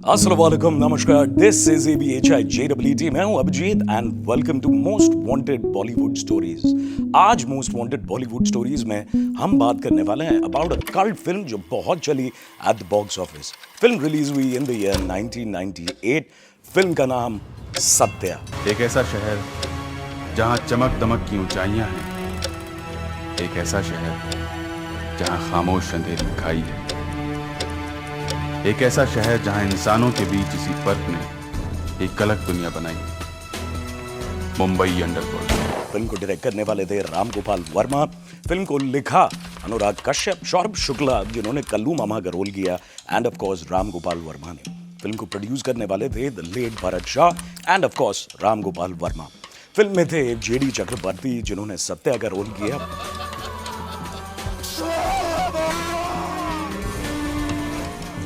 अस्सलामुअलैकुम, नमस्कार। This is ABHI JWT। मैं हूं Abhijeet and welcome to most wanted Bollywood stories. आज मोस्ट वांटेड बॉलीवुड स्टोरीज में हम बात करने वाले हैं अबाउट अ कल्ट फिल्म जो बहुत चली at the box office. Film release हुई इन द ईयर 1998। फिल्म का नाम सत्या। एक ऐसा शहर जहां चमक दमक की ऊंचाइयां हैं, एक ऐसा शहर जहां खामोश अंधेरी खाई है, एक ऐसा शहर जहां इंसानों के बीच इसी फर्क ने एक अलग दुनिया बनाई, मुंबई अंडरवर्ल्ड। फिल्म को डायरेक्ट करने वाले थे राम गोपाल वर्मा। फिल्म को लिखा अनुराग कश्यप, सौरभ शुक्ला जिन्होंने कल्लू मामा का रोल किया and of course Ram Gopal Varma ने। फिल्म को प्रोड्यूस करने वाले थे the late Bharat Shah and of course Ram Gopal Varma. Film में थे JD चक्रवर्ती जिन्होंने सत्या का रोल किया।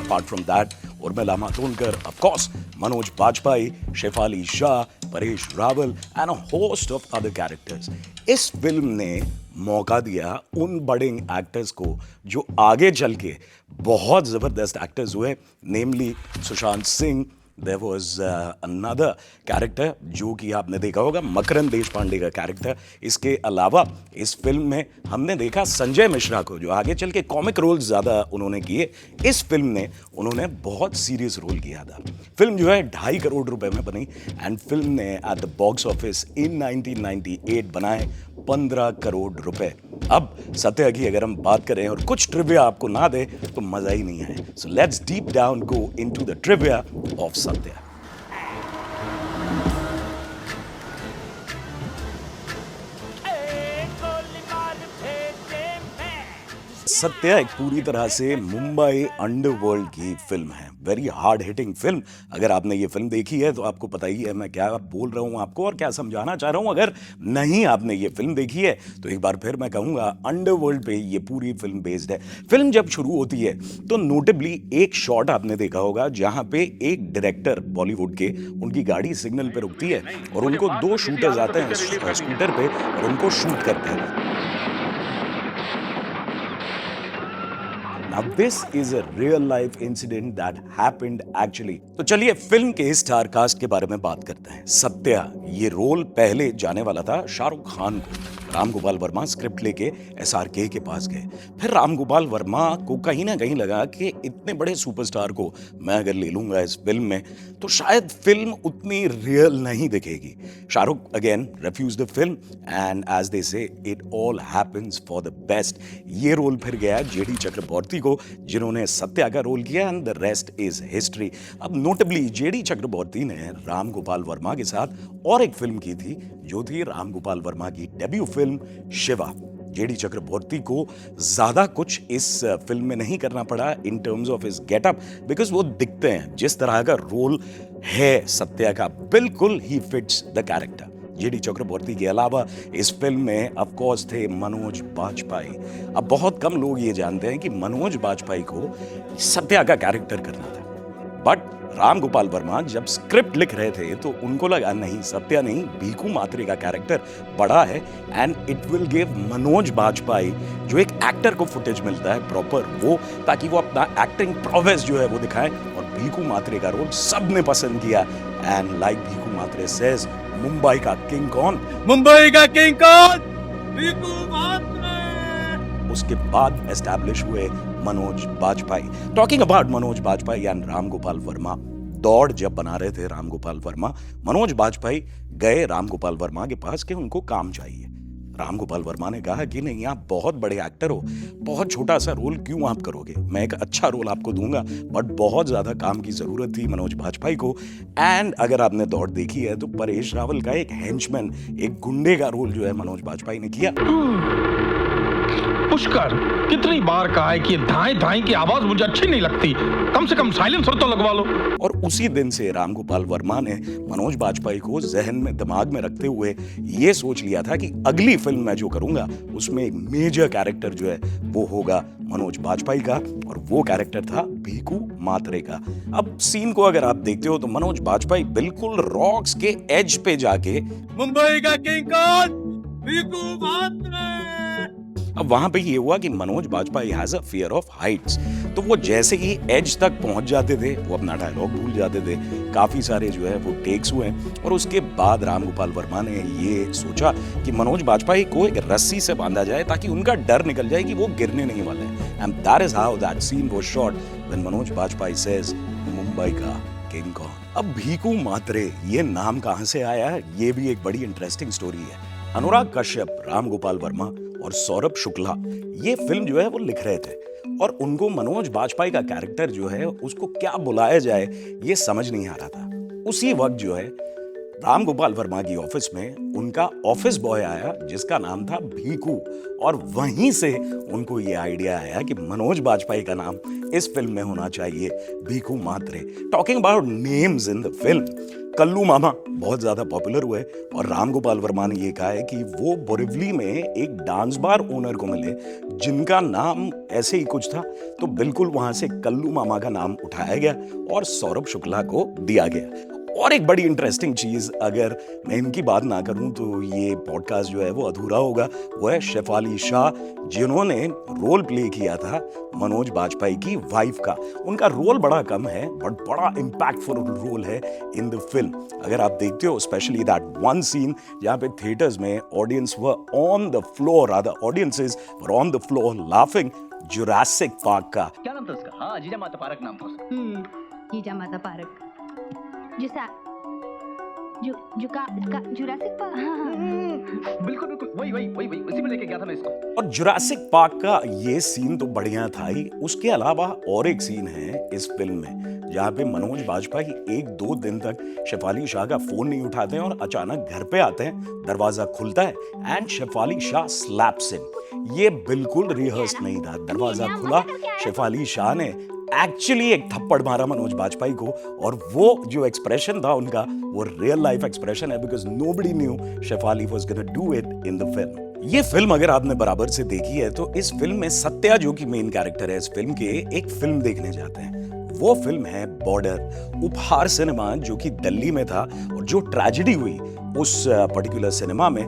Apart from that, Urmila Matondkar, of course, Manoj Bajpayee, Shefali Shah, Paresh Rawal and a host of other characters. इस फिल्म ने मौका दिया उन बड़े एक्टर्स को जो आगे चल के बहुत ज़बरदस्त एक्टर्स हुए, नेमली Sushant Singh. There was another character जो कि आपने देखा होगा, मकरंद देशपांडे का कैरेक्टर। इसके अलावा इस फिल्म में हमने देखा संजय मिश्रा को, जो आगे चल के कॉमिक रोल्स ज़्यादा उन्होंने किए। इस फिल्म में उन्होंने बहुत सीरियस रोल किया था। फिल्म जो है 2.5 करोड़ रुपए में बनी एंड फिल्म ने at the box office in 1998 बनाए 15 करोड़ रुपए। अब सत्या की अगर हम बात करें और कुछ ट्रिविया आपको ना दे तो मजा ही नहीं आए। So let's deep down go into the trivia of Satya. Satya एक पूरी तरह से मुंबई अंडरवर्ल्ड की फिल्म है। Very hard hitting film. अगर आपने ये फिल्म देखी है तो आपको पता ही है मैं क्या बोल रहा हूँ आपको और क्या समझाना चाह रहा हूँ। अगर नहीं आपने ये फिल्म देखी है तो एक बार फिर मैं कहूँगा अंडरवर्ल्ड पे ये पूरी फिल्म बेस्ड है। फिल्म जब शुरू होती है तो नोटेबली एक शॉट आपने देखा होगा जहाँ पे एक डायरेक्टर बॉलीवुड के, उनकी गाड़ी सिग्नल पे रुकती है और उनको 2 शूटर्स आते हैं स्कूटर पे और उनको शूट करते हैं। Now this is a real life incident that happened actually. तो चलिए फिल्म के स्टार कास्ट के बारे में बात करते हैं। सत्या ये रोल पहले जाने वाला था शाहरुख खान को। राम गोपाल वर्मा स्क्रिप्ट लेके SRK के पास गए। फिर राम गोपाल वर्मा को कहीं ना कहीं लगा कि इतने बड़े सुपरस्टार को मैं अगर ले लूंगा इस फिल्म में तो शायद फिल्म उतनी रियल नहीं दिखेगी। Shahrukh again refuse the film and as they say it all happens for the best. ये रोल फिर गया JD चक्रवर्ती को जिन्होंने सत्या का रोल किया and the rest is history. अब नोटेबली JD चक्रवर्ती ने राम गोपाल वर्मा के साथ और एक फिल्म की थी जो थी राम गोपाल वर्मा की डेब्यू फिल्म शिवा। JD चक्रवर्ती को ज्यादा कुछ इस फिल्म में नहीं करना पड़ा in terms of his getup, because वो दिखते हैं जिस तरह का रोल है सत्या का, बिल्कुल he fits the character. JD चक्रवर्ती के अलावा इस फिल्म में ऑफ कोर्स थे मनोज बाजपेयी। अब बहुत कम लोग ये जानते हैं कि मनोज बाजपेयी को सत्या का कैरेक्टर करना था, बट राम गोपाल वर्मा जब स्क्रिप्ट लिख रहे थे तो उनको लगा नहीं, सत्या नहीं, भीकू मात्रे का कैरेक्टर बड़ा है and it will give Manoj Bajpayee जो एक एक्टर को फुटेज मिलता है प्रॉपर वो, ताकि वो अपना एक्टिंग प्रोवेस जो है वो दिखाएं। और भीकू मात्रे का रोल सबने पसंद किया and like Bhiku Mhatre says, Mumbai का किंग कौन? मुंबई का किंग कौन? भीकू मात्रे। उसके बाद एस्टैब्लिश हुए Manoj Bajpayee. Talking about Manoj Bajpayee and Ram Gopal Varma, Daud जब बना रहे थे राम गोपाल वर्मा, मनोज बाजपेयी गए राम गोपाल वर्मा के पास कि उनको काम चाहिए। राम गोपाल वर्मा ने कहा कि नहीं, आप बहुत बड़े एक्टर हो, बहुत छोटा सा रोल क्यों आप करोगे, मैं एक अच्छा रोल आपको दूंगा, बट बहुत ज्यादा काम की जरूरत थी मनोज बाजपेयी को। एंड अगर आपने दौड़ देखी है तो परेश रावल का एक हेंचमैन, एक गुंडे का रोल जो है मनोज बाजपेयी ने किया। पुष्कर कितनी बार कहा है कि धाई धाई की आवाज मुझे अच्छी नहीं लगती, कम से कम साइलेंसर तो लगवा लो। और उसी दिन से राम गोपाल वर्मा ने मनोज बाजपेयी को जहन में, दिमाग में रखते हुए ये सोच लिया था कि अगली फिल्म मैं जो करूंगा उसमें एक मेजर कैरेक्टर जो है वो होगा मनोज बाजपेयी का, और वो कैरेक्टर था भीकू मात्रे का। अब सीन को अगर आप देखते हो तो मनोज बाजपेयी बिल्कुल रॉक्स के एज पे जाके मुंबई का किंग कौन? भीकू मात्रे। अब वहां पे ये हुआ कि Manoj Bajpayee has a fear of heights, तो वो जैसे ही एज तक पहुंच जाते थे वो अपना डायलॉग भूल जाते थे। काफी सारे जो है वो टेक्स हुए और उसके बाद राम गोपाल वर्मा ने ये सोचा कि मनोज बाजपेयी को एक रस्सी से बांधा जाए ताकि उनका डर निकल जाए कि वो गिरने नहीं वाले हैं। And that is how that scene was shot when Manoj Bajpayee says Mumbai का किंग कौन। अब भीकू मात्रे ये नाम कहां से आया, ये भी एक बड़ी इंटरेस्टिंग स्टोरी है। अनुराग कश्यप, राम गोपाल वर्मा और सौरभ शुक्ला ये फिल्म जो है वो लिख रहे थे और उनको मनोज बाजपेयी का कैरेक्टर जो है उसको क्या बुलाया जाए ये समझ नहीं आ रहा था। उसी वक्त जो है राम गोपाल वर्मा की ऑफिस में उनका ऑफिस बॉय आया जिसका नाम था भीकू और वहीं से उनको ये आइडिया आया कि मनोज बाजपेयी का नाम इस फिल्म में होना चाहिए Bhiku Mhatre. Talking about names in the film, Kallu Mama बहुत ज्यादा पॉपुलर हुए और राम गोपाल वर्मा ने ये कहा है कि वो बोरिवली में एक डांस बार ओनर को मिले जिनका नाम ऐसे ही कुछ था, तो बिल्कुल वहां से कल्लू मामा का नाम उठाया गया और सौरभ शुक्ला को दिया गया। और एक बड़ी इंटरेस्टिंग चीज, अगर मैं इनकी बात ना करूं तो ये पॉडकास्ट जो है वो अधूरा होगा, वो है शेफाली शाह जिन्होंने रोल प्ले किया था मनोज बाजपेयी की वाइफ का। उनका रोल बड़ा कम है बट बड़ा इम्पैक्टफुल रोल है इन द फिल्म। अगर आप देखते हो स्पेशली दैट वन सीन जहां पे थिएटर्स में audience were on the floor, rather audiences were on the floor laughing, Jurassic park का। क्या नाम था उसका? हाँ, जीजा माता पार्क नाम था उसका। जीजा माता पार्क जुसा जुरासिक पार्क। बिल्कुल बिल्कुल वही उसी में लेके गया था मैं इसको। और जुरासिक पार्क का ये सीन तो बढ़िया था ही, उसके अलावा और एक सीन है इस फिल्म में जहाँ पे मनोज बाजपेयी 1-2 दिन तक शेफाली शाह का फोन नहीं उठाते हैं और अचानक घर पे आते हैं, दरवाजा खुलता है and Shefali Shah slaps him. ये बिल्कुल रिहर्स नहीं था, दरवाजा खुला, शेफाली शाह ने एक्चुअली एक थप्पड़ मारा मनोज बाजपेयी को और वो जो एक्सप्रेशन था उनका वो रियल लाइफ एक्सप्रेशन है because nobody knew Shefali was gonna do it in the film. ये फिल्म अगर आपने बराबर से देखी है तो इस फिल्म में सत्या जो कि मेन कैरेक्टर है इस फिल्म के, एक फिल्म देखने जाते हैं। वो फिल्म है बॉर्डर, उपहार सिनेमा जो कि दिल्ली में था और जो ट्रेजेडी हुई उस पर्टिकुलर सिनेमा में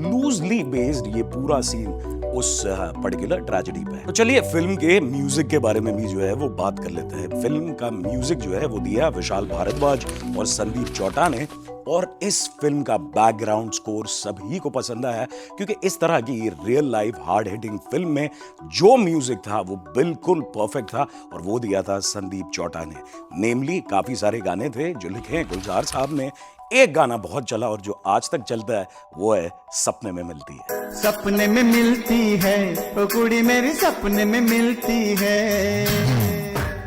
लूजली बेस्ड ये पूरा सीन उस पर्टिकुलर ट्रेजेडी पे है। तो चलिए फिल्म के म्यूजिक के बारे में भी जो है वो बात कर लेते हैं। फिल्म का म्यूजिक जो है वो दिया विशाल भारद्वाज और संदीप चौटा ने और इस फिल्म का बैकग्राउंड स्कोर सभी को पसंद आया क्योंकि इस तरह की real life hard hitting film में जो म्यूजिक था वो बिल्कुल परफेक्ट था और वो दिया था संदीप चौटा ने। नेमली काफी सारे गाने थे जो लिखे हैं गुलजार साहब ने। एक गाना बहुत चला और जो आज तक चलता है वो है सपने में मिलती है। सपने में मिलती है ओ कुड़ी मेरी सपने में मिलती है।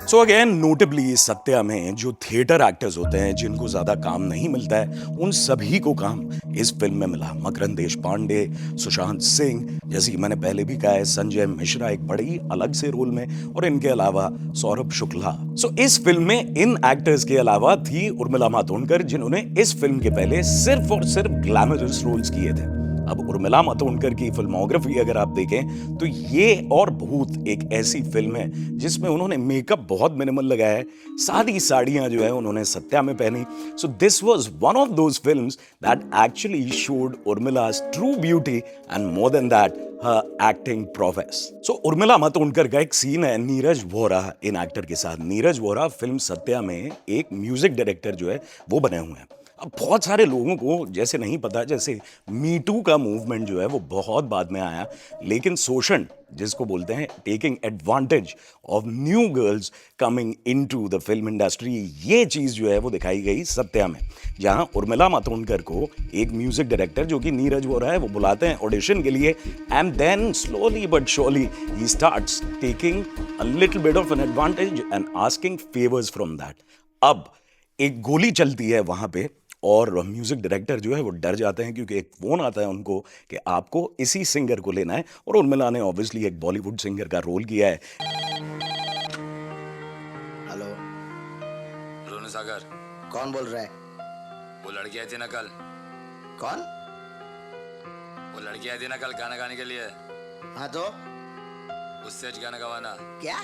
सो अगेन नोटेबली सत्या में जो थिएटर एक्टर्स होते हैं जिनको ज्यादा काम नहीं मिलता है उन सभी को काम इस फिल्म में मिला। मकरंद देश पांडे, सुशांत सिंह, जैसे मैंने पहले भी कहा है, संजय मिश्रा एक बड़ी अलग से रोल में और इनके अलावा सौरभ शुक्ला। सो इस फिल्म में इन एक्टर्स के अलावा थी उर्मिला मातोंडकर जिन्होंने इस फिल्म के पहले सिर्फ और सिर्फ ग्लैमरस रोल्स किए थे। अब उर्मिला मातोंडकर की फिल्मोग्राफी अगर आप देखें तो ये और भूत एक ऐसी फिल्म है जिसमें उन्होंने मेकअप बहुत मिनिमल लगाया है, सादी साड़ियां जो है उन्होंने सत्या में पहनी। So this was one of those films that actually showed Urmila's true beauty and more than that her acting prowess. सो उर्मिला मातोंडकर का एक सीन है नीरज वोरा इन एक्टर के साथ। नीरज वोरा फिल्म सत्या में एक म्यूजिक डायरेक्टर जो है वो बने हुए हैं। अब बहुत सारे लोगों को जैसे नहीं पता, जैसे मी टू का मूवमेंट जो है वो बहुत बाद में आया, लेकिन शोषण जिसको बोलते हैं taking advantage of new girls coming into the film industry, ये चीज जो है वो दिखाई गई सत्या में, जहां उर्मिला मातोंडकर को एक म्यूजिक डायरेक्टर जो कि नीरज वोरा है वो बुलाते हैं ऑडिशन के लिए and then slowly but surely ही starts taking a little bit of an advantage and asking favours from that. अब एक गोली चलती है वहां पे और म्यूजिक डायरेक्टर जो है वो डर जाते हैं क्योंकि एक फोन आता है उनको कि आपको इसी सिंगर को लेना है और उर्मिला ने ऑब्वियसली एक बॉलीवुड सिंगर का रोल किया है। हेलो रोनू सागर, कौन बोल रहा है? वो लड़की आई थी ना कल, कौन? वो लड़की आई थी ना कल गाना गाने के लिए, हाँ तो उससे आज गाना गवाना, क्या?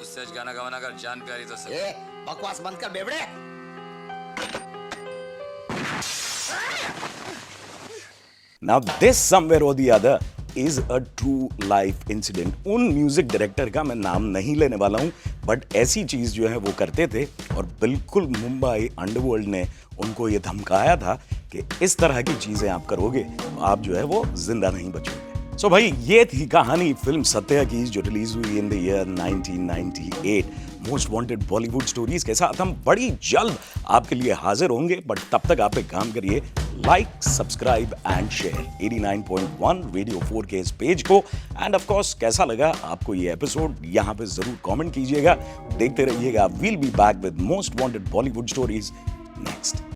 उससे आज गाना गवाना कर, जान प्यारी तो सब। ए बकवास बंद कर बेवड़े। Now this somewhere or the other is a true life incident. उन म्यूजिक डायरेक्टर का मैं नाम नहीं लेने वाला हूं, बट ऐसी चीज जो है वो करते थे और बिल्कुल मुंबई अंडरवर्ल्ड ने उनको ये धमकाया था कि इस तरह की चीजें आप करोगे तो आप जो है वो जिंदा नहीं बचोगे। सो भाई ये थी कहानी फिल्म सत्या की जो रिलीज हुई in the year 1998। Most wanted Bollywood stories के साथ हम बड़ी जल्द आपके लिए हाजिर होंगे, बट तब तक आप एक काम करिए, like, subscribe and share 89.1 radio 4 के इस पेज को। एंड ऑफ कोर्स कैसा लगा आपको ये एपिसोड यहाँ पे जरूर कमेंट कीजिएगा। देखते रहिएगा, we'll be back with most wanted Bollywood stories next.